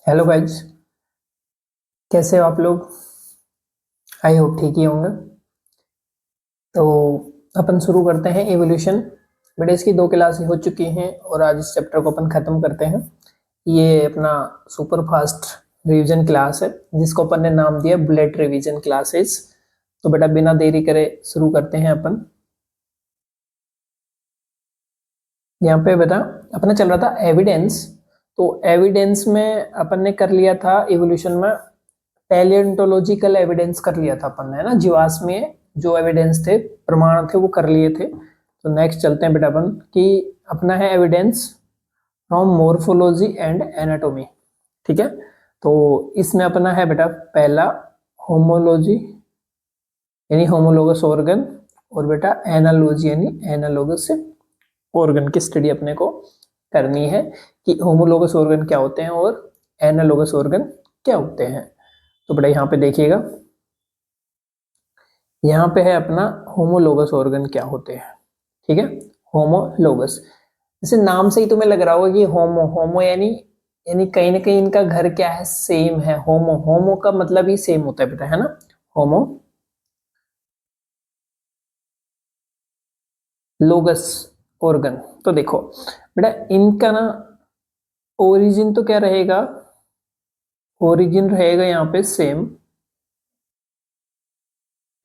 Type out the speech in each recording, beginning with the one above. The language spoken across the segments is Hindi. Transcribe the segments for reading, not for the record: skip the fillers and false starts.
Hello guys. कैसे हो आप लोग? आई होप ठीक ही होंगे। तो अपन शुरू करते हैं एवोल्यूशन। बेटा इसकी दो क्लासें हो चुकी हैं और आज इस चैप्टर को अपन ख़त्म करते हैं। ये अपना सुपर फास्ट रिवीजन क्लास है जिसको अपन ने नाम दिया बुलेट रिवीजन क्लासेस। तो बेटा बिना देरी करे शुरू करते हैं अपन। यहाँ पे बेटा अपना चल रहा था एविडेंस। तो एविडेंस में अपन ने कर लिया था इवोल्यूशन में पैलियोंटोलॉजिकल एविडेंस कर लिया था अपन ने, है ना। जीवाश्मीय जो एविडेंस थे, प्रमाण थे, वो कर लिए थे। तो नेक्स्ट चलते हैं बेटा अपन कि अपना है evidence from morphology and anatomy. ठीक है। तो इसमें अपना है बेटा पहला होमोलॉजी यानी होमोलोगस ऑर्गन, और बेटा एनालॉजी यानी एनालोगस ऑर्गन की स्टडी अपने को करनी है कि होमोलोगस ऑर्गन क्या होते हैं और एनालोगस ऑर्गन क्या होते हैं। तो बेटा यहाँ पे देखिएगा, यहाँ पे है अपना होमोलोगस ऑर्गन क्या होते हैं। ठीक है। होमोलोगस, जैसे नाम से ही तुम्हें लग रहा होगा कि होमो होमो यानी यानी कहीं ना कहीं इनका घर क्या है, सेम है। होमो होमो का मतलब ही सेम होता है बेटा, है ना। होमो लोगस ऑर्गन। तो देखो बेटा इनका ना ओरिजिन तो क्या रहेगा, ओरिजिन रहेगा यहाँ पे सेम।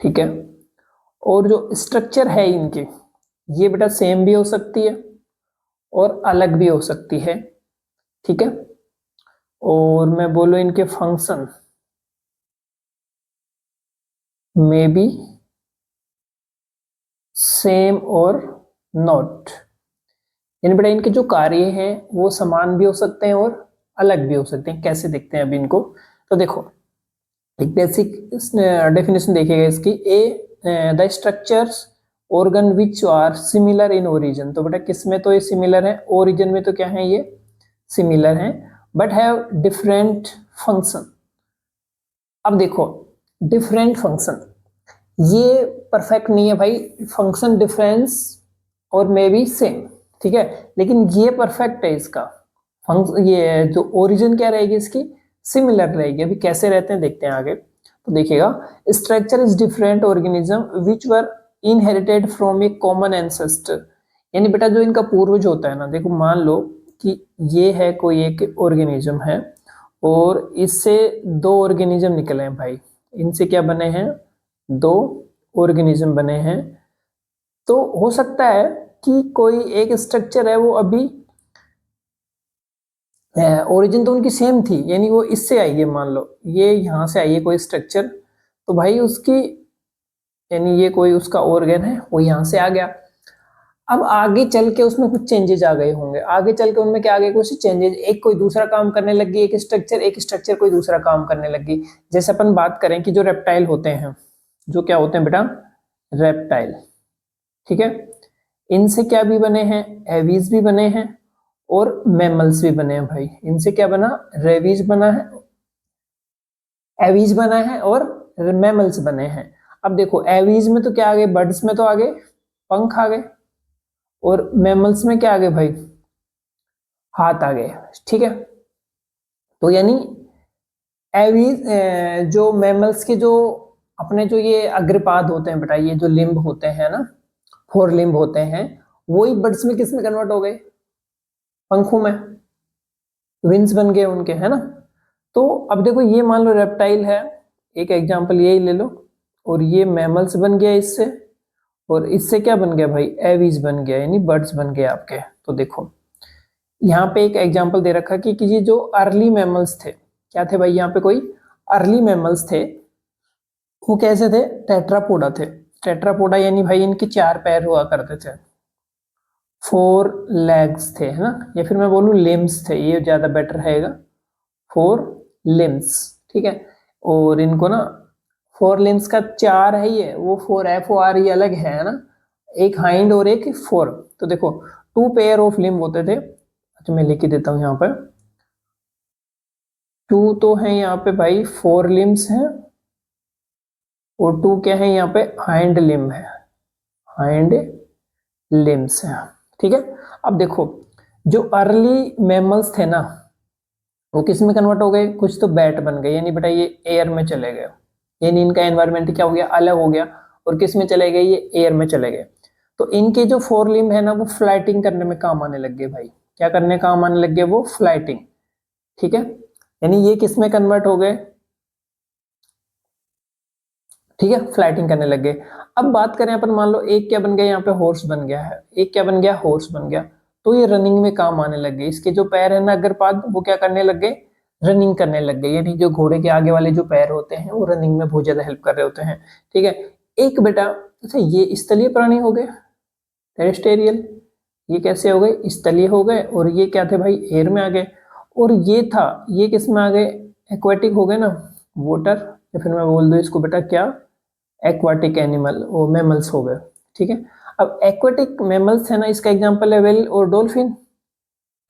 ठीक है। और जो स्ट्रक्चर है इनके, ये बेटा सेम भी हो सकती है और अलग भी हो सकती है। ठीक है। और मैं बोलूँ इनके फंक्शन में भी सेम और नॉट, यानी बेटा इनके जो कार्य हैं वो समान भी हो सकते हैं और अलग भी हो सकते हैं। कैसे देखते हैं अभी इनको। तो देखो एक बेसिक डेफिनेशन देखिएगा इसकी। A the structures organ which are similar in origin. तो बेटा किस में तो ये सिमिलर है, ओरिजिन में तो क्या है, ये सिमिलर है, बट हैव डिफरेंट फंक्शन। अब देखो डिफरेंट फंक्शन, ये परफेक्ट नहीं है भाई। फंक्शन डिफरेंस और मे बी सेम, ठीक है, लेकिन ये परफेक्ट है इसका। ये जो ओरिजिन क्या रहेगी इसकी, सिमिलर रहेगी। अभी कैसे रहते हैं देखते हैं आगे। तो देखिएगा, structure is different organism which were inherited from A common ancestor. यानी बेटा जो इनका पूर्वज होता है ना, देखो मान लो कि ये है कोई एक ऑर्गेनिज्म है और इससे दो ऑर्गेनिज्म निकले हैं भाई। इनसे क्या बने हैं, दो ऑर्गेनिज्म बने हैं। तो हो सकता है कि कोई एक स्ट्रक्चर है वो अभी ओरिजिन तो उनकी सेम थी, यानी वो इससे आई है, मान लो ये यहाँ से आई है कोई स्ट्रक्चर, तो भाई उसकी यानी ये कोई उसका ऑर्गन है वो यहाँ से आ गया। अब आगे चल के उसमें कुछ चेंजेस आ गए होंगे, आगे चल के उनमें क्या आ गए कुछ चेंजेस, एक कोई दूसरा काम करने लग गई, एक स्ट्रक्चर कोई दूसरा काम करने लग गई। जैसे अपन बात करें कि जो रेप्टाइल होते हैं, जो क्या होते हैं बेटा, रेप्टाइल। ठीक है। इनसे क्या भी बने हैं, एवीज भी बने हैं और मैमल्स भी बने हैं भाई। इनसे क्या बना, रेवीज बना है, एवीज बना है और मैमल्स बने हैं। अब देखो एवीज में तो क्या आ गए, बर्ड्स में तो आ गए पंख आ गए, और मैमल्स में क्या आ गए भाई, हाथ आ गए। ठीक है। तो यानी एवीज जो मैमल्स के जो अपने जो ये अग्रपाद होते हैं बेटा, ये जो लिम्ब होते हैं ना, फोर लिम्ब होते हैं, वही बर्ड्स में किस में कन्वर्ट हो गए, पंखों में, विंग्स बन गए उनके, है ना। तो अब देखो ये मान लो रेप्टाइल है, एक एग्जांपल यही ले लो, और ये मैमल्स बन गया इससे, और इससे क्या बन गया भाई, एवीज बन गया, यानी बर्ड्स बन गए आपके। तो देखो यहाँ पे एक एग्जांपल दे रखा कि ये जो अर्ली मैमल्स थे, क्या थे भाई, यहाँ पे कोई अर्ली मैमल्स थे, वो कैसे थे, टेट्रापोडा थे। टेट्रापोडा यानी भाई इनके चार पैर हुआ करते थे, फोर लेग्स थे, है ना, या फिर मैं बोलूँ लिम्स थे, ये ज्यादा बेटर रहेगा, फोर लिम्स। ठीक है। और इनको ना फोर लिम्स का चार है, ये वो फोर एफ ओ आर, ये अलग है ना, एक हाइंड और एक फोर। तो देखो टू पेयर ऑफ लिम्ब होते थे। अच्छा मैं लिख ही देता हूँ यहाँ पर, टू तो है यहाँ पे भाई फोर लिम्स हैं, और टू क्या है यहाँ पे, हाइंड लिम्ब है, हाइंड लिम्स है। ठीक है। अब देखो जो अर्ली मैमल्स थे ना, वो किस में कन्वर्ट हो गए, कुछ तो बैट बन गए, यानी बेटा ये एयर में चले गए, यानी इनका एनवायरमेंट क्या हो गया, अलग हो गया, और किस में चले गए, ये एयर में चले गए। तो इनके जो फोर लिम्ब है ना वो फ्लाइटिंग करने में काम आने लग गए भाई, क्या करने काम आने लग गए, वो फ्लाइटिंग, ठीक है, यानी ये किस में कन्वर्ट हो गए, ठीक है, फ्लाइटिंग करने लग गए। अब बात करें अपन, मान लो एक क्या बन गया, यहाँ पे हॉर्स बन गया है, एक क्या बन गया, हॉर्स बन गया, तो ये रनिंग में काम आने लग गए, इसके जो पैर है ना अग्रपाद वो क्या करने लग गए, रनिंग करने लग गए, यानी जो घोड़े के आगे वाले जो पैर होते हैं वो रनिंग में बहुत ज्यादा हेल्प कर रहे होते हैं, ठीक है। एक बेटा, अच्छा ये स्थलीय प्राणी हो गए, टेरेस्टेरियल, ये कैसे हो गए, स्थलीय हो गए, और ये क्या थे भाई, एयर में आ गए, और ये था, ये किस में आ गए, एक्वेटिक हो गए ना, वाटर, या फिर मैं बोल दूं इसको बेटा क्या, एक्वाटिक एनिमल, वो मैमल्स हो गए, ठीक है। अब एक्वाटिक मैमल्स है ना, इसका एग्जांपल है व्हेल और डॉल्फिन,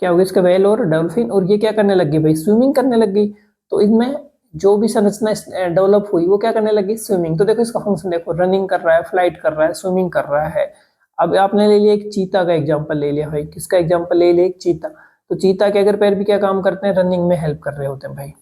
क्या होगा इसका, व्हेल और डॉल्फिन, और ये क्या करने लग गई भाई, स्विमिंग करने लग गई, तो इनमें जो भी संरचना डेवलप हुई वो क्या करने लगी, स्विमिंग। तो देखो इसका फंक्शन देखो, रनिंग कर रहा है, फ्लाइट कर रहा है, स्विमिंग कर रहा है। अब आपने ले लिया एक चीता का एग्जाम्पल ले लिया भाई, किसका एग्जाम्पल ले लिया, एक चीता, तो चीता के अगर पैर भी क्या काम करते हैं, रनिंग में हेल्प कर रहे होते हैं भाई,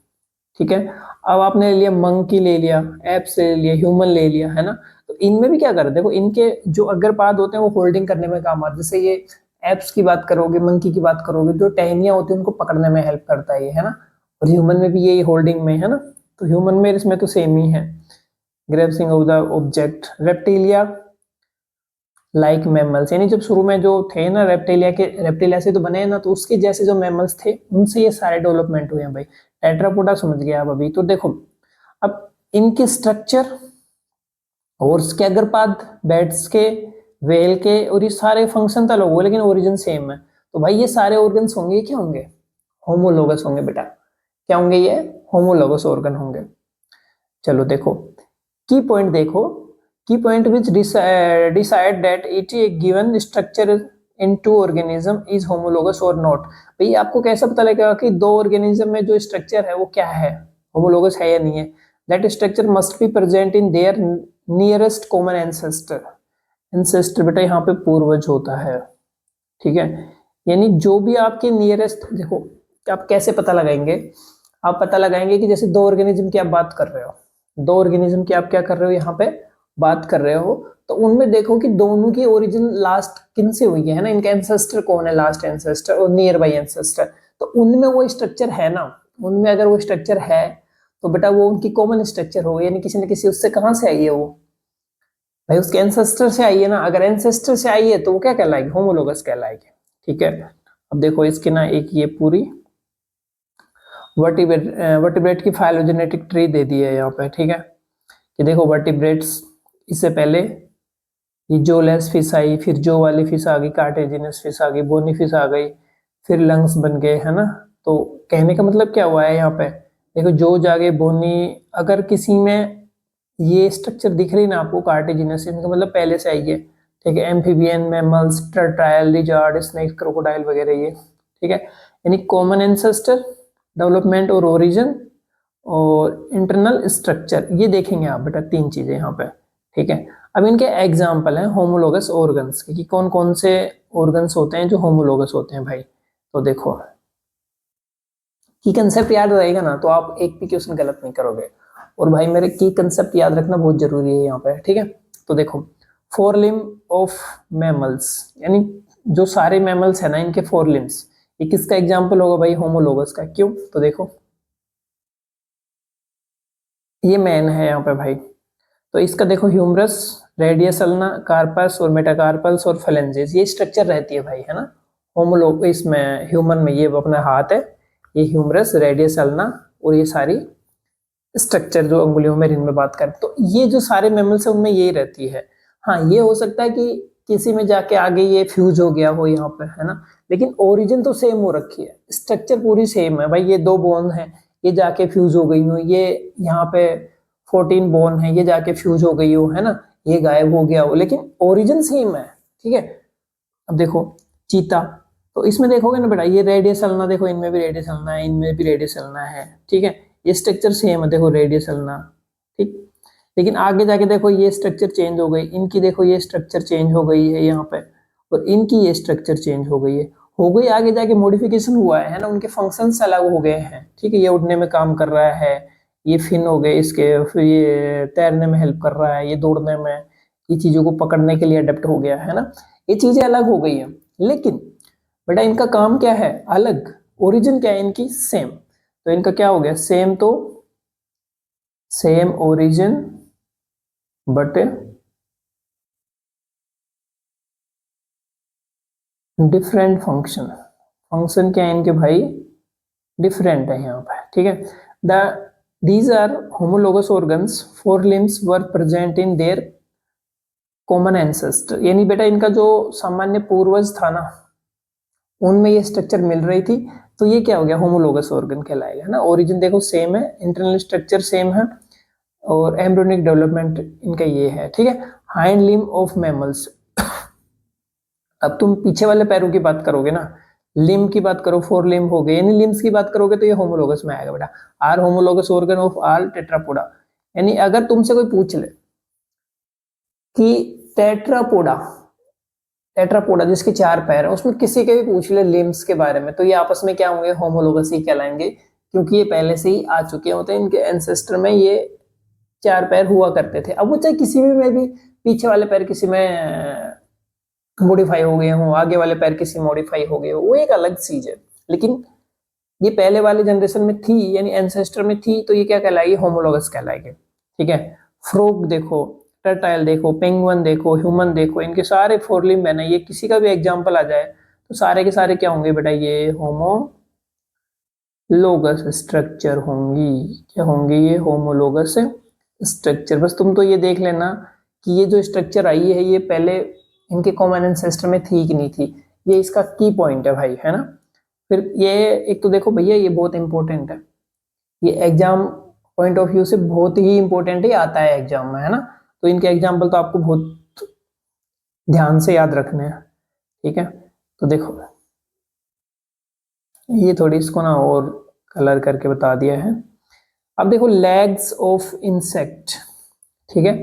ठीक है। अब आपने ले लिया मंकी, ले लिया एप्स, ले लिया ह्यूमन, ले लिया, है ना, तो इनमें भी क्या कर देखो, इनके जो अग्रपाद होते हैं वो होल्डिंग करने में काम आते हैं, जैसे ये एप्स की बात करोगे, मंकी की बात करोगे, जो टहनियां होती है उनको पकड़ने में हेल्प करता है ये, है ना, और ह्यूमन में भी ये होल्डिंग में, है ना, तो ह्यूमन में इसमें तो सेम ही है, grasping of the object, reptilia like mammals, यानी जब शुरू में जो थे ना रेप्टिलिया से तो बने हैं ना, तो उसके जैसे जो मैमल्स थे उनसे ये सारे डेवलपमेंट हुए हैं भाई। टेट्रापोडा समझ गया आप अभी, तो देखो अब इनके स्ट्रक्चर, हॉर्स के अग्रपाद, बैट्स के, व्हेल के, और ये सारे फंक्शन तो अलग हुए लेकिन ओरिजिन सेम है, तो भाई ये सारे ऑर्गन्स होंगे, क्या होंगे, होमोलोगस होंगे बेटा, क्या होंगे, ये होमोलोगस ऑर्गन होंगे। चलो देखो की पॉइंट देखो, key point which decide that it a given structure in two organism is homologous और नॉट। भाई आपको कैसे पता लगेगा कि दो ऑर्गेनिज्म में जो स्ट्रक्चर है वो क्या है, होमोलोगस है या नहीं है, that structure must be present in there nearest common ancestor, ancestor बेटा यहाँ पे पूर्वज होता है, ठीक है, यानी जो भी आपके नियरेस्ट, देखो आप कैसे पता लगाएंगे, आप पता लगाएंगे कि जैसे दो ऑर्गेनिज्म की आप बात कर रहे हो, दो ऑर्गेनिज्म की आप क्या कर रहे हो, यहाँ पे बात कर रहे हो, तो उनमें देखो कि दोनों की ओरिजिन लास्ट किन से हुई है ना, इनका एंसेस्टर कौन है, लास्ट एंसेस्टर और नियर बाई एंसेस्टर, तो उनमें वो स्ट्रक्चर है ना, उनमें अगर वो स्ट्रक्चर है तो बेटा वो उनकी कॉमन स्ट्रक्चर हो, यानी किसी न किसी उससे कहां से आई है वो, भाई उसके एंसेस्टर से आई है ना, अगर एंसेस्टर से आई है तो वो क्या कहलाएगी, होमोलोगस कहलाएगी, ठीक है। अब देखो इसकी ना एक ये पूरी वर्टिब्रेट की फाइलोजेनेटिक ट्री दे दी है यहाँ पे, ठीक है, कि देखो वर्टिब्रेट्स, इससे पहले ये जोलेस फिश आई, फिर जो वाली फिश आ गई, कार्टेजिनस फिश आ गई, बोनी फिश आ गई, फिर लंग्स बन गए, है ना, तो कहने का मतलब क्या हुआ है यहाँ पे, देखो जो जागे बोनी, अगर किसी में ये स्ट्रक्चर दिख रही ना आपको कार्टेजिनस, इनका मतलब पहले से आई है, ठीक है, amphibian, mammals, turtle, lizard, snake, crocodile वगैरह ये, ठीक है, यानी कॉमन एंसेस्टर, डेवलपमेंट और ओरिजिन और इंटरनल स्ट्रक्चर, ये देखेंगे आप बेटा, तीन चीजें यहाँ पे, ठीक है। अब इनके एग्जाम्पल हैं होमोलोगस ऑर्गन्स के, कि कौन कौन से ऑर्गन्स होते हैं जो होमोलोगस होते हैं भाई, तो देखो की कंसेप्ट याद रहेगा ना तो आप एक भी क्वेश्चन गलत नहीं करोगे, और भाई मेरे की कंसेप्ट याद रखना बहुत जरूरी है यहाँ पे, ठीक है। तो देखो फोर लिम्ब ऑफ मैमल्स, यानी जो सारे मैमल्स है ना इनके फोर लिम्स, ये किसका एग्जाम्पल होगा भाई, होमोलोगस का, क्यों, तो देखो ये मैन है यहाँ पे भाई, तो इसका देखो ह्यूमरस, रेडियस अल्ना, कार्पस और मेटाकार्पल्स और फेलेंजेस, ये स्ट्रक्चर रहती है भाई, है ना, होमोलोग इसमें ह्यूमन में ये अपना हाथ है, ये ह्यूमरस, रेडियस अल्ना, और ये सारी स्ट्रक्चर जो अंगुलियों में, इनमें बात करें तो ये जो सारे मैमल्स है उनमें यही रहती है। हाँ ये हो सकता है कि किसी में जाके आगे ये फ्यूज हो गया हो यहाँ पे, है ना, लेकिन ओरिजिन तो सेम हो रखी है, स्ट्रक्चर पूरी सेम है भाई, ये दो बोन है, ये जाके फ्यूज हो गई हो, ये यहाँ पे 14 बोन है, ये जाके फ्यूज हो गई हो, है ना, ये गायब हो गया हो, लेकिन ओरिजिन सेम है, ठीक है। अब देखो चीता, तो इसमें देखोगे ना बेटा, ये रेडियस अल्ना, देखो इनमें भी रेडियस अल्ना है, इनमें भी रेडियस अल्ना है, ठीक है, ये स्ट्रक्चर सेम है, देखो रेडियस अल्ना, ठीक, लेकिन आगे जाके देखो ये स्ट्रक्चर चेंज हो गई, इनकी देखो ये स्ट्रक्चर चेंज हो गई है यहाँ पे, और इनकी ये स्ट्रक्चर चेंज हो गई है, हो गई, आगे जाके मॉडिफिकेशन हुआ है ना, उनके फंक्शंस अलग हो गए हैं, ठीक है। ये उड़ने में काम कर रहा है, ये फिन हो गए इसके, फिर ये तैरने में हेल्प कर रहा है, ये दौड़ने में, ये चीजों को पकड़ने के लिए अडेप्ट हो गया है ना, ये चीजें अलग हो गई है। लेकिन बेटा इनका काम क्या है, अलग, ओरिजिन क्या है इनकी, सेम। तो इनका क्या हो गया, सेम, तो same origin but different function. Function क्या है इनके भाई, डिफरेंट है यहाँ पे, ठीक है। The these are homologous organs, four limbs were present in their common ancestor. यानी बेटा इनका जो सामान्य पूर्वज था ना, उनमें ये स्ट्रक्चर मिल रही थी, तो ये क्या हो गया, होमोलोगस ऑर्गन कहलाएगा, है ना। ओरिजिन देखो सेम है, इंटरनल स्ट्रक्चर सेम है, और एम्ब्रियोनिक डेवलपमेंट इनका ये है, ठीक है। Hind limb of mammals. अब तुम पीछे वाले पैरों की बात करोगे ना, लिम्ब की बात करो, फोर लिम्ब हो गए, यानी लिम्स की बात करोगे तो ये होमोलोगस में आएगा बेटा। Are homologous organ of all Tetrapoda. यानी अगर तुमसे कोई पूछ ले कि टेट्रापोडा, टेट्रापोडा जिसके चार पैर है, उसमें किसी के भी पूछ ले लिम्स के बारे में, तो ये आपस में क्या होंगे, होमोलोगस ही कहलाएंगे, क्योंकि ये पहले से ही आ चुके होते हैं, इनके एंसेस्टर में ये चार पैर हुआ करते थे। अब वो चाहे किसी में भी पीछे वाले पैर किसी में मॉडिफाई हो गए हो, आगे वाले पैर किसी मॉडिफाई हो गए हो, वो एक अलग चीज है। लेकिन ये पहले वाले जनरेशन में थी, यानी एंसेस्टर में थी, तो ये क्या कहलाएगी, होमोलोगस कहलाएगी, ठीक है। फ्रॉग देखो, टर्टाइल देखो, पेंगुइन देखो, ह्यूमन देखो, इनके सारे फोर लिम्ब है ना, ये किसी का भी एग्जांपल आ जाए तो सारे के सारे क्या होंगे बेटा, ये होमोलोगस स्ट्रक्चर होंगी। क्या होंगी, ये होमोलोगस स्ट्रक्चर। बस तुम तो ये देख लेना कि ये जो स्ट्रक्चर आई है, ये पहले इनके कॉमन एंसेस्टर में थी कि नहीं थी, ये इसका की पॉइंट है भाई, है ना। फिर ये एक तो देखो भैया, ये बहुत इंपॉर्टेंट है, ये एग्जाम पॉइंट ऑफ व्यू से बहुत ही इंपॉर्टेंट ही आता है एग्जाम में, है ना। तो इनके एग्जाम्पल तो आपको बहुत ध्यान से याद रखने हैं, ठीक है। तो देखो ये थोड़ी इसको ना और कलर करके बता दिया है। अब देखो लेग्स ऑफ इंसेक्ट, ठीक है,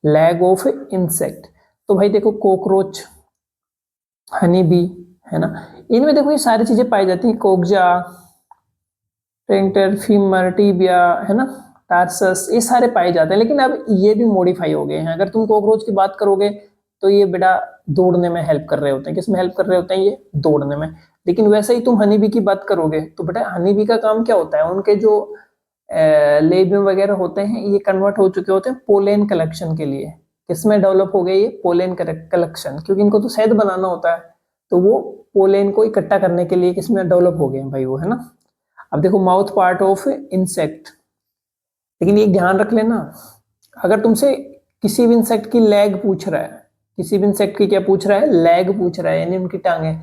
लेग ऑफ इंसेक्ट। तो भाई देखो कॉकरोच, हनी बी, है ना, इनमें देखो ये सारी चीजें पाई जाती हैं, कोकजा, टेंटर, फीमर, टीबिया, है ना, टार्सस, ये सारे पाए जाते हैं। लेकिन अब ये भी मॉडिफाई हो गए हैं। अगर तुम कॉकरोच की बात करोगे तो ये बेटा दौड़ने में हेल्प कर रहे होते हैं, किसमें हेल्प कर रहे होते हैं, ये दौड़ने में। लेकिन वैसे ही तुम हनी बी की बात करोगे तो बेटा हनी बी का काम क्या होता है, उनके जो लेबियम वगैरह होते हैं, ये कन्वर्ट हो चुके होते हैं पोलेन कलेक्शन के लिए। किसमें डेवलप हो गए ये, पोलेन कलेक्शन, क्योंकि इनको तो शहद बनाना होता है, तो वो पोलेन को इकट्ठा करने के लिए किसमें डेवलप हो गए हैं भाई वो, है ना। अब देखो माउथ पार्ट ऑफ इंसेक्ट, लेकिन ये ध्यान रख लेना, अगर तुमसे किसी भी इंसेक्ट की लेग पूछ रहा है, किसी भी इंसेक्ट की क्या पूछ रहा है, लेग पूछ रहा है, यानी उनकी टांगे,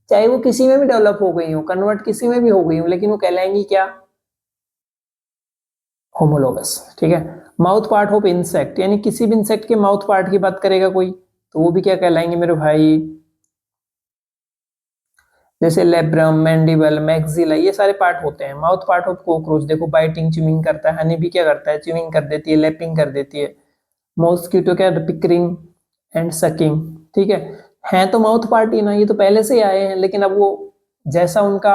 चाहे वो किसी में भी डेवलप हो गई हो, कन्वर्ट किसी में भी हो गई हो, लेकिन वो कहलाएंगी क्या, होमोलोगस, ठीक है। माउथ पार्ट ऑफ इंसेक्ट, यानी किसी भी इंसेक्ट के माउथ पार्ट की बात करेगा कोई, तो वो भी क्या कहलाएंगे मेरे भाई, जैसे लेब्रम, मैंडिबल, मैक्सिला, ये सारे पार्ट होते हैं। माउथ पार्ट ऑफ कॉकरोच देखो बाइटिंग, च्यूइंग करता है, हनी भी क्या करता है, च्यूइंग कर देती है, लैपिंग कर देती है। मॉस्किटो क्या, पिकरिंग एंड सकिंग, ठीक है तो माउथ पार्ट ही ना, ये तो पहले से ही आए हैं, लेकिन अब वो जैसा उनका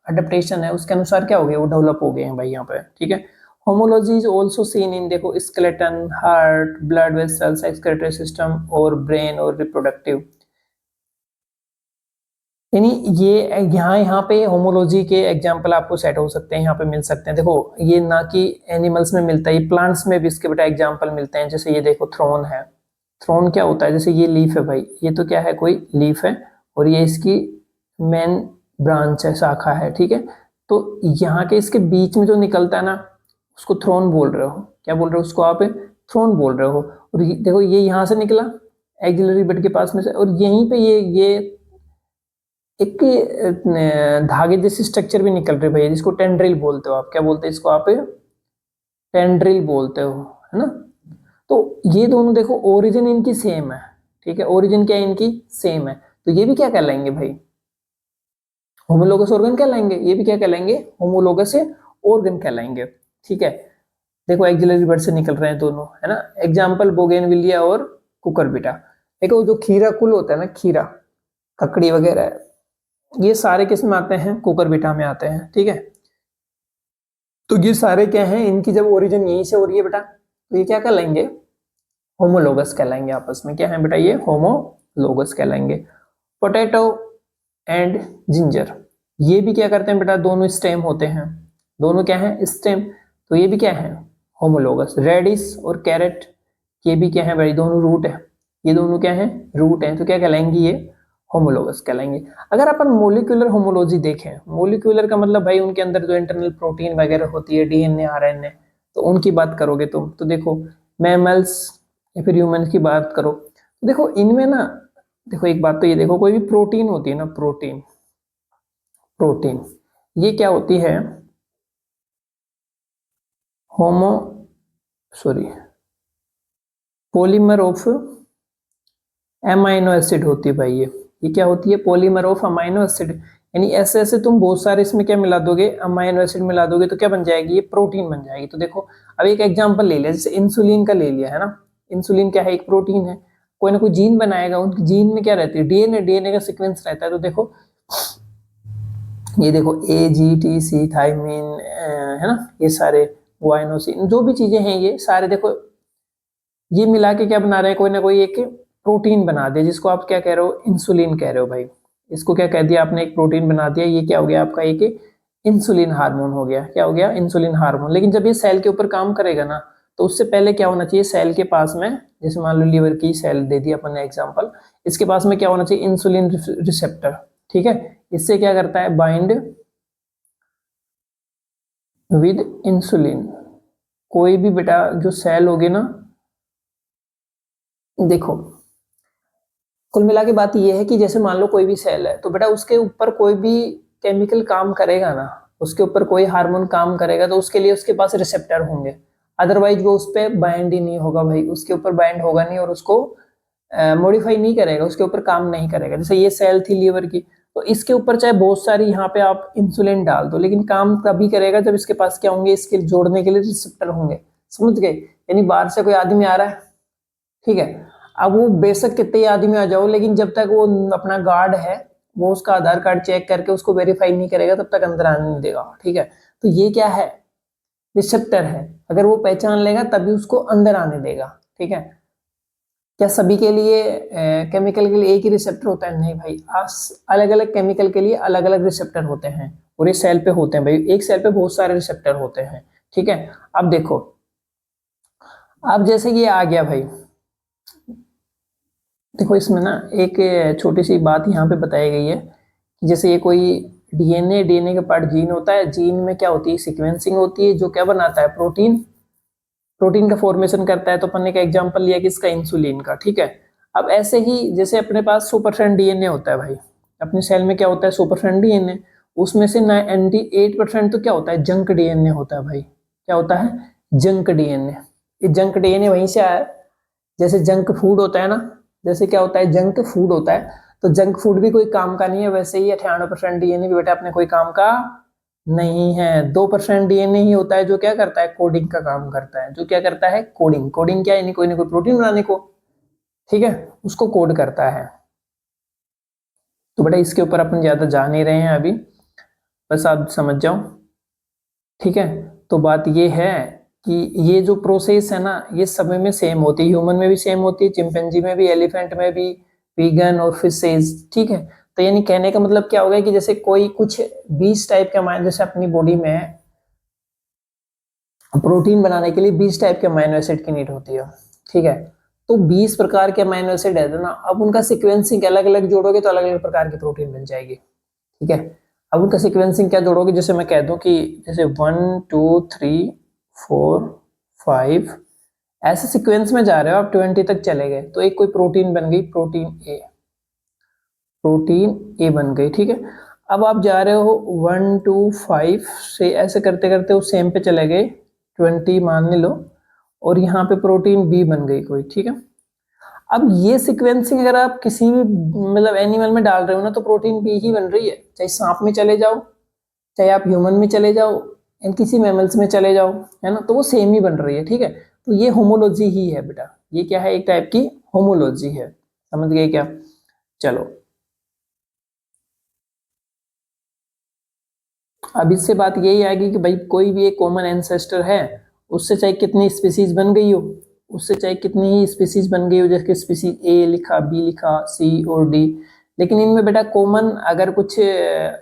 अडेप्टेशन है उसके अनुसार क्या हो गया, वो डेवलप हो गए हैं भाई यहाँ पे, ठीक है। Homology is also seen in देखो skeleton, heart, blood vessels, excretory system और ब्रेन और रिप्रोडक्टिव। यानी ये यहाँ यहाँ पे होमोलॉजी के एग्जाम्पल आपको सेट हो सकते हैं, यहाँ पे मिल सकते हैं। देखो ये ना कि एनिमल्स में मिलता है, प्लांट्स में भी इसके बेटा एग्जाम्पल मिलते हैं। जैसे ये देखो थ्रोन है, थ्रोन क्या होता है, जैसे ये लीफ है भाई, ये तो क्या है, कोई लीफ है, और ये इसकी मेन ब्रांच है, शाखा है, ठीक है। तो यहाँ के इसके बीच में जो निकलता है ना, उसको थ्रोन बोल रहे हो, क्या बोल रहे हो उसको आप, थ्रोन बोल रहे हो। और देखो ये यहाँ से निकला एक्सिलरी बड के पास में से, और यहीं पे ये एक धागे जैसी स्ट्रक्चर भी निकल रही है भैया, जिसको टेंड्रिल बोलते हो आप, क्या बोलते हैं इसको आप, टेंड्रिल बोलते हो, है ना। तो ये दोनों देखो ओरिजिन इनकी सेम है, ठीक है, ओरिजिन क्या है इनकी, सेम है, तो ये भी क्या कहलाएंगे भाई, होमोलोगस ऑर्गन कहलाएंगे, ये भी क्या कहलाएंगे, होमोलोगस ऑर्गन कहलाएंगे, ठीक है। देखो एक्सिलरी बड से निकल रहे हैं दोनों, है ना। एग्जाम्पल बोगेनविलिया और कुकुरबिटा। देखो जो खीरा कुल होता है ना, खीरा, ककड़ी वगैरह, ये सारे किस में आते हैं, कुकुरबिटा में आते हैं, ठीक है। तो ये सारे क्या हैं, इनकी जब ओरिजिन यहीं से हो रही है बेटा, तो ये क्या कहलाएंगे, होमोलोगस कहलाएंगे आपस में। क्या है बेटा, ये होमोलोगस कहलाएंगे। पोटैटो एंड जिंजर, ये भी क्या करते हैं बेटा, दोनों स्टेम होते हैं, दोनों क्या है, स्टेम, तो ये भी क्या है, होमोलोगस। रेडिस और कैरेट, ये भी क्या है भाई, दोनों रूट है, ये दोनों क्या है, रूट है, तो क्या कहलाएंगे, ये होमोलोगस कहलाएंगे। अगर अपन मोलिकुलर होमोलॉजी देखें, मोलिकुलर का मतलब भाई उनके अंदर जो इंटरनल प्रोटीन वगैरह होती है, डीएनए आरएनए, तो उनकी बात करोगे तुम, तो देखो मैमल्स या फिर ह्यूमन की बात करो, तो देखो इनमें ना, देखो एक बात तो ये देखो, कोई भी प्रोटीन होती है ना, प्रोटीन, प्रोटीन ये क्या होती है, homo sorry polymer of amino acid होती है भाई, ये क्या होती है, पॉलीमर ऑफ अमाइनो एसिड। यानी ऐसे ऐसे तुम बहुत सारे इसमें क्या मिला दोगे, अमाइनो एसिड मिला दोगे, तो क्या बन जाएगी, ये प्रोटीन बन जाएगी। तो देखो अब एक एग्जांपल ले लिया, जैसे इंसुलिन का ले लिया है ना, इंसुलिन क्या है, एक प्रोटीन है, कोई ना कोई जीन बनाएगा, उन जीन में क्या रहती है, डीएनए, डीएनए का सीक्वेंस रहता है। तो देखो ये देखो AGTC थाइमिन, है ना, ये सारे गुआइनोसिन, जो भी चीजें हैं ये सारे देखो, ये मिला के क्या बना रहे हैं, कोई ना कोई एक प्रोटीन बना दिया, जिसको आप क्या कह रहे हो, इंसुलिन कह रहे हो भाई। इसको क्या कह दिया आपने, एक प्रोटीन बना दिया, ये क्या हो गया आपका, एक इंसुलिन हार्मोन हो गया। क्या हो गया, इंसुलिन हार्मोन। लेकिन जब ये सेल के ऊपर काम करेगा ना, तो उससे पहले क्या होना चाहिए, सेल के पास में, जैसे मान लो लीवर की सेल दे दी अपन ने एग्जाम्पल, इसके पास में क्या होना चाहिए, इंसुलिन रिसेप्टर, ठीक है। इससे क्या करता है, बाइंड विद इंसुलिन। कोई भी बेटा जो सेल होगी ना, देखो कुल मिला के बात यह है कि जैसे मान लो कोई भी सेल है, तो बेटा उसके ऊपर कोई भी केमिकल काम करेगा ना, उसके ऊपर कोई हार्मोन काम करेगा, तो उसके लिए उसके पास रिसेप्टर होंगे, अदरवाइज वो उस पर बाइंड ही नहीं होगा भाई, उसके ऊपर बाइंड होगा नहीं, और उसको मॉडिफाई नहीं करेगा, उसके ऊपर काम नहीं करेगा। जैसे ये सेल थी लीवर की, तो इसके ऊपर चाहे बहुत सारी यहाँ पे आप इंसुलिन डाल दो, लेकिन काम तभी करेगा जब इसके पास क्या होंगे, इसके जोड़ने के लिए रिसेप्टर होंगे, समझ गए। यानी बाहर से कोई आदमी आ रहा है, ठीक है, अब वो बेशक कितने ही आदमी आ जाओ, लेकिन जब तक वो अपना गार्ड है, वो उसका आधार कार्ड चेक करके उसको वेरीफाई नहीं करेगा, तब तक अंदर आने नहीं देगा, ठीक है। तो ये क्या है, रिसेप्टर है, अगर वो पहचान लेगा तभी उसको अंदर आने देगा, ठीक है। क्या सभी के लिए केमिकल के लिए एक ही रिसेप्टर होता है, नहीं भाई, अलग अलग केमिकल के लिए अलग अलग रिसेप्टर होते हैं, और ये सेल पे होते हैं भाई, एक सेल पे बहुत सारे रिसेप्टर होते हैं, ठीक है। अब देखो, अब जैसे ये आ गया भाई, देखो इसमें ना एक छोटी सी बात यहाँ पे बताई गई है कि जैसे ये कोई डीएनए, डीएनए का पार्ट जीन होता है, जीन में क्या होती है, सीक्वेंसिंग होती है, जो क्या बनाता है, प्रोटीन, प्रोटीन का फॉर्मेशन करता है। तो अपन ने का एग्जांपल लिया कि इसका इंसुलिन का, ठीक है। अब ऐसे ही जैसे अपने पास 100% डीएनए होता है भाई, अपने सेल में क्या होता है, 100% डीएनए, उसमें से 98% तो क्या होता है, जंक डीएनए होता है भाई। क्या होता है, जंक डीएनए। ये जंक डीएनए वहीं से आया है, जैसे जंक फूड होता है ना, जैसे क्या होता है, जंक फूड होता है, तो जंक फूड भी कोई काम का नहीं है, वैसे ही 98% डीएनए भी बेटा अपने कोई काम का नहीं है। 2% डीएनए ही होता है जो क्या करता है, कोडिंग का काम करता है, जो क्या करता है, कोडिंग। कोडिंग क्या है, यानी कोई ना कोई प्रोटीन बनाने को, ठीक है, उसको कोड करता है। तो बेटा इसके ऊपर अपन ज्यादा जा नहीं रहे हैं अभी, बस आप समझ जाओ, ठीक है। तो बात ये है कि ये जो प्रोसेस है ना, ये सब में सेम होती है, ह्यूमन में भी सेम होती है, चिंपैंजी में भी, एलिफेंट में भी, वीगन और फिशेज, ठीक है। तो यानी कहने का मतलब क्या होगा कि जैसे कोई कुछ 20 टाइप के अमाइनो, जैसे अपनी बॉडी में प्रोटीन बनाने के लिए 20 टाइप के अमाइनो एसिड की नीड होती है, ठीक है। तो 20 प्रकार के अमाइनो एसिड है ना, अब उनका सीक्वेंसिंग अलग अलग जोड़ोगे तो अलग अलग प्रकार की प्रोटीन बन जाएगी, ठीक है। अब उनका सीक्वेंसिंग क्या जोड़ोगे, जैसे मैं कह दूं कि जैसे 1 2 3 4 5, ऐसे सीक्वेंस में जा रहे हो आप, 20 तक चले गए, तो एक कोई प्रोटीन बन गई, प्रोटीन ए, प्रोटीन ए बन गई, ठीक है। अब आप जा रहे हो 1 2 5 से, ऐसे करते करते उस सेम पे चले गए, 20 मान लो, और यहाँ पे प्रोटीन बी बन गई कोई, ठीक है। अब ये सीक्वेंसिंग अगर आप किसी भी मतलब एनिमल में डाल रहे हो ना, तो प्रोटीन बी ही बन रही है, चाहे सांप में चले जाओ, चाहे आप ह्यूमन में चले जाओ, एंड किसी मैमल्स में चले जाओ, है ना, तो वो सेम ही बन रही है, ठीक है। तो ये होमोलॉजी ही है बेटा, ये क्या है, एक टाइप की होमोलॉजी है, समझ गए क्या। चलो अब इससे बात यही आएगी कि भाई कोई भी एक कॉमन एंसेस्टर है, उससे चाहे कितनी स्पीसीज बन गई हो, उससे चाहे कितनी ही स्पीसीज बन गई हो, जैसे स्पीसीज ए लिखा, बी लिखा, सी और डी, लेकिन इनमें बेटा कॉमन अगर कुछ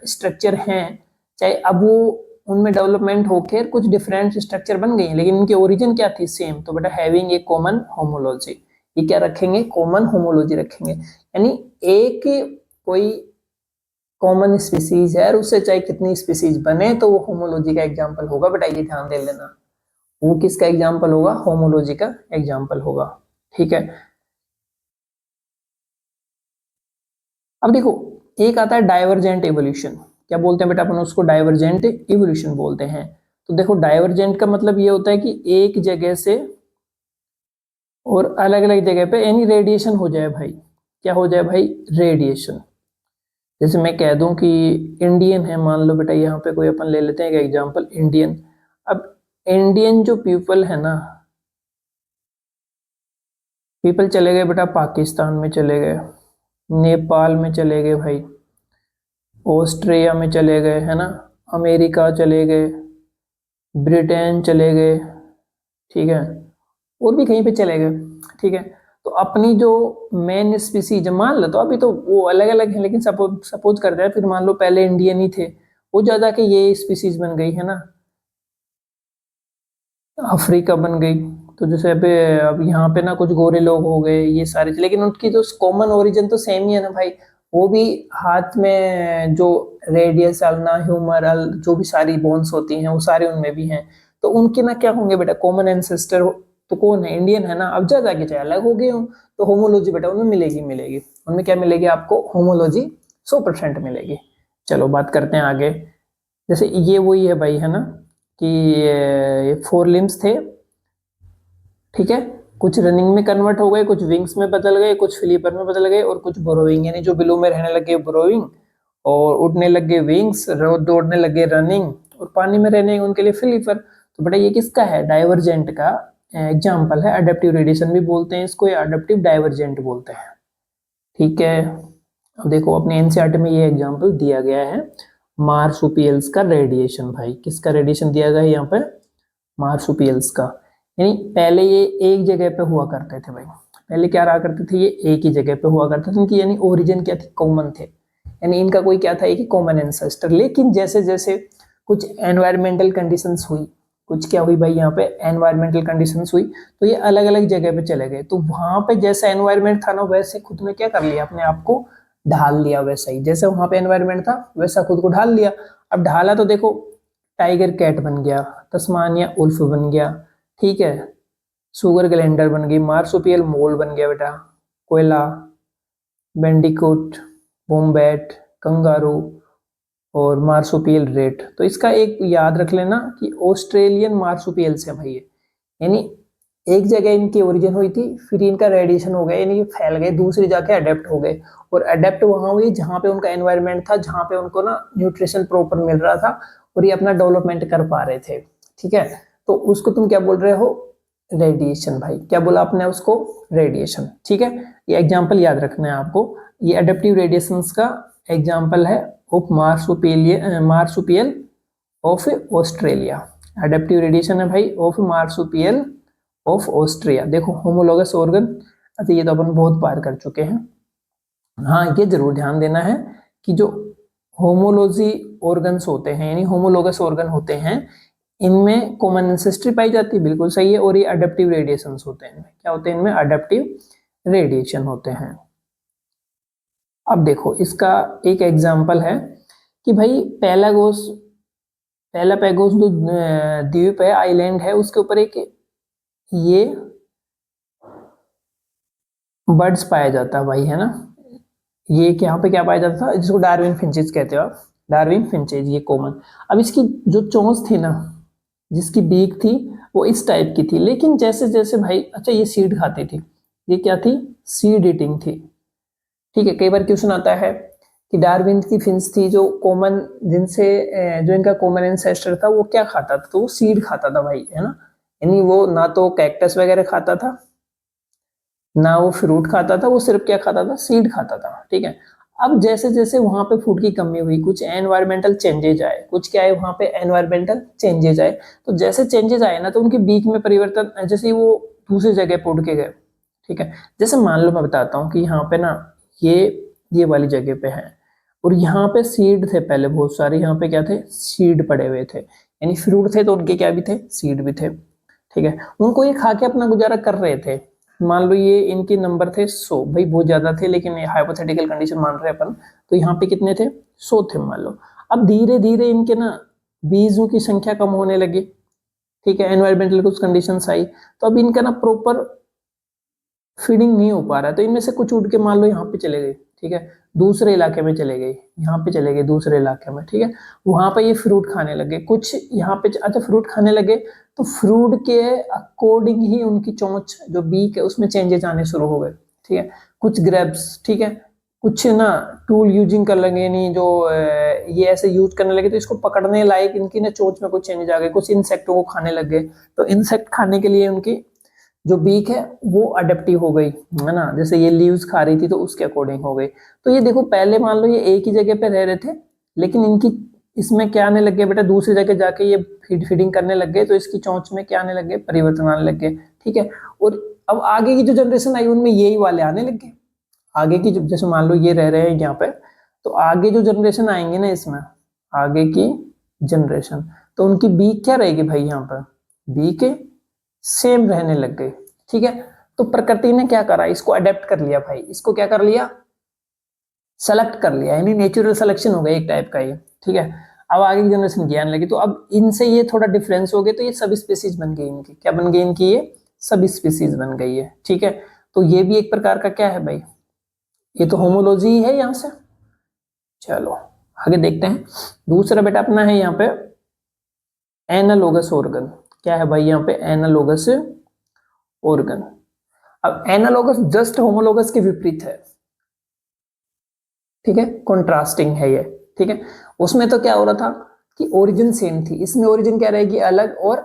स्ट्रक्चर हैं, चाहे अब वो उनमें डेवलपमेंट होकर कुछ डिफरेंट स्ट्रक्चर बन गई, लेकिन इनकी ओरिजिन क्या थी, सेम, तो बेटा हैविंग ए कॉमन होमोलॉजी, ये क्या रखेंगे, कॉमन होमोलॉजी रखेंगे। यानी एक कोई कॉमन स्पीसीज है और उससे चाहे कितनी स्पीसीज बने तो वो होमोलॉजी का एग्जांपल होगा, बेटा ये ध्यान दे लेना, वो किसका एग्जांपल होगा, होमोलॉजी का एग्जांपल होगा। ठीक है, अब देखो एक आता है डाइवर्जेंट इवोल्यूशन, क्या बोलते हैं बेटा अपन उसको, डाइवर्जेंट इवोल्यूशन बोलते हैं। तो देखो डाइवर्जेंट का मतलब ये होता है कि एक जगह से और अलग अलग जगह पे यानी रेडिएशन हो जाए भाई, क्या हो जाए भाई, रेडिएशन। जैसे मैं कह दूं कि इंडियन है, मान लो बेटा यहाँ पे कोई अपन ले लेते हैं एक एग्जांपल, इंडियन। अब इंडियन जो पीपल है ना, पीपल चले गए बेटा पाकिस्तान में चले गए, नेपाल में चले गए भाई, ऑस्ट्रेलिया में चले गए है ना, अमेरिका चले गए, ब्रिटेन चले गए, ठीक है, और भी कहीं पे चले गए। ठीक है, तो अपनी जो मेन स्पीसीज मान लो, तो अभी तो वो अलग अलग है, लेकिन सपोज सपोज करते हैं, फिर मान लो पहले इंडियन ही थे, वो जा जाके ये स्पीसीज बन गई है ना, अफ्रीका बन गई। तो जैसे अब यहाँ पे ना कुछ गोरे लोग हो गए, ये सारे, लेकिन उनकी जो कॉमन ओरिजिन तो सेम ही है ना भाई, वो भी हाथ में जो रेडियस, अल्ना, ह्यूमर, जो भी सारी बोन्स होती हैं वो सारे उनमें भी हैं। तो उनके ना क्या होंगे बेटा, कॉमन एंसेस्टर तो कौन है, इंडियन है ना। अब जा जाके चाहे अलग हो गए हो तो होमोलॉजी बेटा उनमें मिलेगी, मिलेगी उनमें, क्या मिलेगी आपको, होमोलॉजी 100% मिलेगी। चलो बात करते हैं आगे। जैसे ये वही है भाई है ना, कि ये 4 लिम्स थे, ठीक है, कुछ रनिंग में कन्वर्ट हो गए, कुछ विंग्स में बदल गए, कुछ फ्लीपर में बदल गए, और कुछ बोरोइंग, यानी जो बिलो में रहने लगे बोरोइंग, और उड़ने लगे विंग्स, दौड़ने लगे रनिंग, और पानी में रहने उनके लिए फ्लीपर। तो बेटा ये किसका है, डाइवर्जेंट का एग्जाम्पल है, अडेप्टिव रेडिएशन भी बोलते हैं इसको, या अडेप्टिव डाइवर्जेंट बोलते हैं। ठीक है, अब देखो अपने एनसीईआरटी में ये एग्जाम्पल दिया गया है, मार्सुपियल्स का रेडिएशन, भाई किसका रेडिएशन दिया गया है यहाँ पे, मार्सुपियल्स का। यानी पहले ये एक जगह पे हुआ करते थे भाई, पहले क्या रहा करते थे, ये एक ही जगह पे हुआ करते थे, इनकी यानी ओरिजिन क्या थी, कॉमन थे, यानी इनका कोई क्या था, एक कॉमन एंसेस्टर। लेकिन जैसे जैसे कुछ एनवायरमेंटल कंडीशंस हुई, कुछ क्या हुई भाई यहाँ पे, एनवायरमेंटल कंडीशंस हुई, तो ये अलग अलग जगह पे चले गए, तो वहां पे जैसा एनवायरमेंट था ना, वैसे खुद ने क्या कर लिया, अपने आप को ढाल लिया, वैसा ही जैसे वहां पे एनवायरमेंट था वैसा खुद को ढाल लिया। अब ढाला तो देखो, टाइगर कैट बन गया, तस्मानिया उल्फ बन गया, ठीक है, सुगर ग्लैंडर बन गई, मार्सुपियल मोल बन गया बेटा, कोयला, बेंडिकोट, वोम्बैट, कंगारू, और मार्सुपियल रेट। तो इसका एक याद रख लेना कि ऑस्ट्रेलियन मार्सुपियल्स है भाई ये, यानी एक जगह इनकी ओरिजिन हुई थी, फिर इनका रेडिएशन हो गया, यानी फैल गए, दूसरी जाके अडेप्ट हो गए, और अडेप्ट वहां हुई जहां पे उनका एनवायरनमेंट था, जहां पे उनको ना न्यूट्रिशन प्रॉपर मिल रहा था, और ये अपना डेवलपमेंट कर पा रहे थे। ठीक है, तो उसको तुम क्या बोल रहे हो, रेडिएशन, भाई क्या बोला आपने उसको, रेडिएशन। ठीक है, ये एग्जाम्पल याद रखना है आपको, ये अडेप्टिव रेडिएशन का एग्जाम्पल है of marsupial of Australia, adaptive radiation है भाई ऑफ मार्सुपियल ऑफ ऑस्ट्रिया। देखो होमोलोगस ऑर्गन, अच्छा ये तो अपन बहुत बार कर चुके हैं। हाँ ये जरूर ध्यान देना है कि जो होमोलॉजी ऑर्गन्स होते हैं, यानी होमोलोगस ऑर्गन होते हैं, इनमें कॉमन एंसेस्ट्री पाई जाती है, बिल्कुल सही है, और ये अडेप्टिव रेडिएशन होते हैं, क्या होते हैं इनमें, अडेप्टिव रेडिएशन होते हैं। अब देखो इसका एक एग्जाम्पल है कि भाई पहला पैगोस जो द्वीप है, आइलैंड है, उसके ऊपर एक ये बर्ड्स पाया जाता है भाई है ना, ये यहाँ पे क्या पाया जाता था, जिसको डार्विन फिंचेज कहते हो आप, डार्विन फिंचेज, ये कॉमन। अब इसकी जो चोंच थी ना, जिसकी बीक थी, वो इस टाइप की थी, लेकिन जैसे जैसे भाई, अच्छा ये सीड खाती थी, ये क्या थी, सीड ईटिंग थी। ठीक है, कई बार क्वेश्चन आता है कि डार्विन की फिंच थी जो कॉमन, जिनसे जो इनका कॉमन एंसेस्टर था वो क्या खाता था, तो वो सीड खाता था भाई है ना, यानी वो ना तो कैक्टस वगैरह खाता था, ना वो फ्रूट खाता था, वो सिर्फ क्या खाता था, सीड खाता था। ठीक है, अब जैसे जैसे वहां पे फूड की कमी हुई, कुछ एनवायरमेंटल चेंजेज आए, कुछ क्या है वहां पे एनवायरमेंटल चेंजेज आए, तो जैसे चेंजेस आए ना तो उनके बीक में परिवर्तन, जैसे ही वो दूसरी जगह पे उड़ के गए, ठीक है। जैसे मान लो मैं बताता हूँ कि यहाँ पे ना ये ये वाली जगह पे है और यहाँ पे सीड थे पहले बहुत सारे, यहाँ पे क्या थे, सीड पड़े हुए थे, यानी फ्रूट थे तो उनके क्या भी थे, सीड भी थे, ठीक है। उनको ये खा के अपना गुजारा कर रहे थे। मान लो ये इनके नंबर थे 100, भाई बहुत ज्यादा थे लेकिन हाइपोथेटिकल कंडीशन मान रहे हैं अपन, तो यहाँ पे कितने थे, 100 थे मान लो। अब धीरे धीरे इनके ना बीजों की संख्या कम होने लगी, ठीक है, एनवायरमेंटल कुछ कंडीशंस आई, तो अब इनका ना प्रॉपर फीडिंग नहीं हो पा रहा है, तो इनमें से कुछ उड़ के मान लो यहाँ पे चले गए, ठीक है, दूसरे इलाके में चले गए, यहाँ पे चले गए दूसरे इलाके में, ठीक है, वहां पे ये फ्रूट खाने लगे, कुछ यहाँ पे अच्छा फ्रूट खाने लगे, तो फ्रूट के अकॉर्डिंग ही उनकी चोंच जो बीक है उसमें चेंजेस आने शुरू हो गए, ठीक है, कुछ ग्रेब्स, ठीक है, कुछ ना टूल यूजिंग कर लगे, नहीं जो ये ऐसे यूज करने लगे तो इसको पकड़ने लायक इनकी ना चोंच में कुछ चेंजेस आ गए, कुछ इंसेक्टों को खाने लग गए, तो इंसेक्ट खाने के लिए उनकी जो बीक है वो अडेप्टिव हो गई, है ना, जैसे ये लीव्स खा रही थी तो उसके अकॉर्डिंग हो गई। तो ये देखो पहले मान लो ये एक ही जगह पे रह रहे थे, लेकिन इनकी इसमें क्या आने लग गया बेटा, दूसरी जगह जाके ये फीडिंग करने लग गए, तो इसकी चोंच में क्या आने लग गए, परिवर्तन आने लग गए, ठीक है। और अब आगे की जो जनरेशन आई उनमें यही वाले आने लग गए, आगे की जैसे मान लो ये रह रहे हैं यहाँ पे, तो आगे जो जनरेशन आएंगे ना इसमें, आगे की जनरेशन, तो उनकी बीक क्या रहेगी भाई, यहाँ पर बीक सेम रहने लग गई, ठीक है। तो प्रकृति ने क्या करा, इसको अडेप्ट कर लिया भाई, इसको क्या कर लिया, सेलेक्ट कर लिया, यानी नेचुरल सिलेक्शन हो गया एक टाइप का ये, ठीक है। अब आगे की जनरेशन की आने लगी, तो अब इनसे ये थोड़ा डिफरेंस हो गया, तो ये सब स्पीसीज बन गई इनकी, क्या बन गई इनकी, ये सब स्पीसीज बन गई है, ठीक है। तो ये भी एक प्रकार का क्या है भाई, ये तो होमोलॉजी ही है यहाँ से। चलो आगे देखते हैं, दूसरा बेटा अपना है यहाँ पे एनालोगस ऑर्गन, क्या है भाई यहाँ पे एनालोगस ऑर्गन। अब एनालोगस जस्ट होमोलोगस के विपरीत है, ठीक है, कॉन्ट्रास्टिंग है ये, ठीक है। उसमें तो क्या हो रहा था कि ओरिजिन सेम थी, इसमें ओरिजिन क्या रहेगी अलग और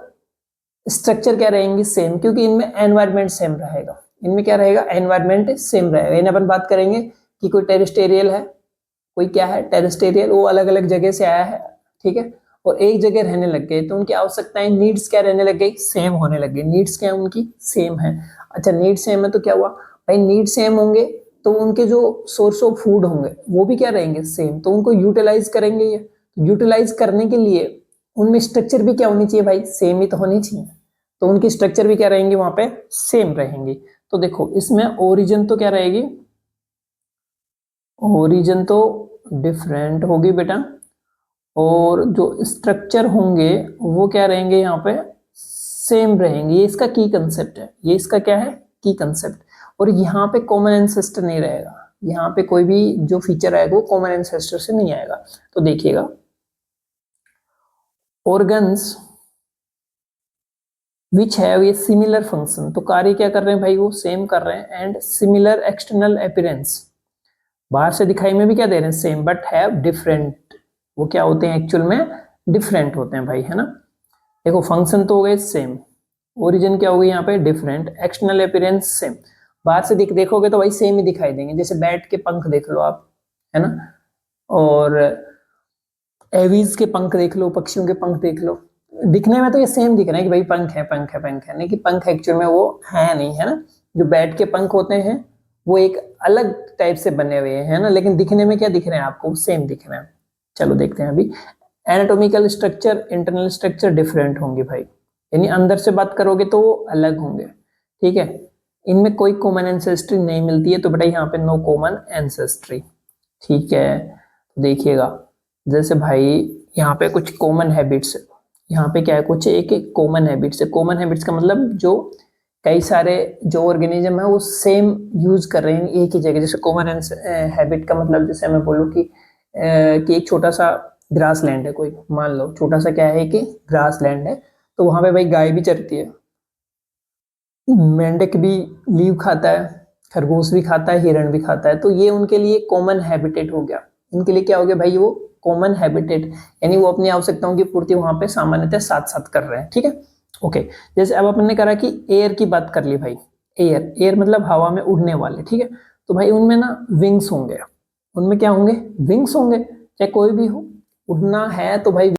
स्ट्रक्चर क्या रहेंगी सेम, क्योंकि इनमें एनवायरमेंट सेम रहेगा, इनमें क्या रहेगा एनवायरमेंट सेम रहेगा। इन अपन बात करेंगे कि कोई टेरेस्टेरियल है, कोई क्या है टेरेस्टेरियल, वो अलग अलग जगह से आया है, ठीक है, और एक जगह रहने लग गए, तो उनकी आवश्यकताएं नीड्स क्या रहने लग गई, सेम होने लग गई, नीड्स क्या उनकी सेम है। अच्छा नीड सेम है तो क्या हुआ भाई, नीड सेम होंगे तो उनके जो सोर्स ऑफ फूड होंगे वो भी क्या रहेंगे सेम, तो उनको यूटिलाइज करेंगे ये, यूटिलाइज करने के लिए उनमें स्ट्रक्चर भी क्या होनी चाहिए भाई, सेम ही तो होनी चाहिए, तो उनकी स्ट्रक्चर भी क्या रहेंगी वहां पे सेम रहेंगी। तो देखो इसमें ओरिजिन तो क्या रहेगी, ओरिजिन तो डिफरेंट होगी बेटा, और जो स्ट्रक्चर होंगे वो क्या रहेंगे यहाँ पे सेम रहेंगे, ये इसका की कंसेप्ट है, ये इसका क्या है की कंसेप्ट। और यहाँ पे कॉमन एंसेस्टर नहीं रहेगा, यहाँ पे कोई भी जो फीचर आएगा वो कॉमन एंसेस्टर से नहीं आएगा। तो देखिएगा organs which have a similar function, तो कार्य क्या कर रहे हैं भाई, वो सेम कर रहे हैं, एंड सिमिलर एक्सटर्नल अपीयरेंस, बाहर से दिखाई में भी क्या दे रहे हैं सेम, बट हैव डिफरेंट, वो क्या होते हैं एक्चुअल में डिफरेंट होते हैं भाई, है ना। देखो फंक्शन तो हो गए सेम, ओरिजिन क्या हो गई यहाँ पे डिफरेंट, एक्सटर्नल अपीयरेंस सेम, बाहर से देखोगे तो भाई सेम ही दिखाई देंगे, जैसे बैट के पंख देख लो आप, है ना, और एवीज के पंख देख लो, पक्षियों के पंख देख लो, दिखने में तो ये सेम दिख रहे हैं कि भाई पंख है पंख है पंख है, नहीं कि पंख एक्चुअल में वो है नहीं, है ना। जो बैट के पंख होते हैं वो एक अलग टाइप से बने हुए हैं, है ना, लेकिन दिखने में क्या दिख रहे हैं आपको, सेम दिख रहे हैं। चलो देखते हैं अभी, anatomical structure internal structure different होंगे भाई, यानी अंदर से बात करोगे तो वो अलग होंगे, ठीक है। इनमें कोई कॉमन एंसेस्ट्री नहीं मिलती है, तो बेटा यहाँ पे नो कॉमन एंसेस्ट्री, ठीक है। देखिएगा जैसे भाई यहाँ पे कुछ कॉमन हैबिट्स, यहाँ पे क्या है कुछ एक एक कॉमन हैबिट्स है, कॉमन हैबिट्स का मतलब जो कई सारे जो ऑर्गेनिज्म है वो सेम यूज कर रहे हैं एक ही जगह, जैसे कॉमन हैबिट का मतलब जैसे मैं बोलूँ कि एक छोटा सा ग्रास लैंड है, कोई मान लो छोटा सा क्या है कि ग्रास लैंड है, तो वहां पे भाई गाय भी चरती है, मेंढक भी लीव खाता है, खरगोश भी खाता है, हिरण भी खाता है, तो ये उनके लिए कॉमन हैबिटेट हो गया, इनके लिए क्या हो गया भाई वो कॉमन हैबिटेट, यानी वो अपनी आवश्यकताओं की पूर्ति वहां पे सामान्यतः साथ साथ कर रहे हैं, ठीक है। ओके जैसे अब अपन ने करा कि एयर की बात कर ली भाई, एयर एयर मतलब हवा में उड़ने वाले, ठीक है, तो भाई उनमें ना विंग्स होंगे, उनमें क्या होंगे, विंग्स होंगे, चाहे कोई भी हो, उड़ना है तो भाई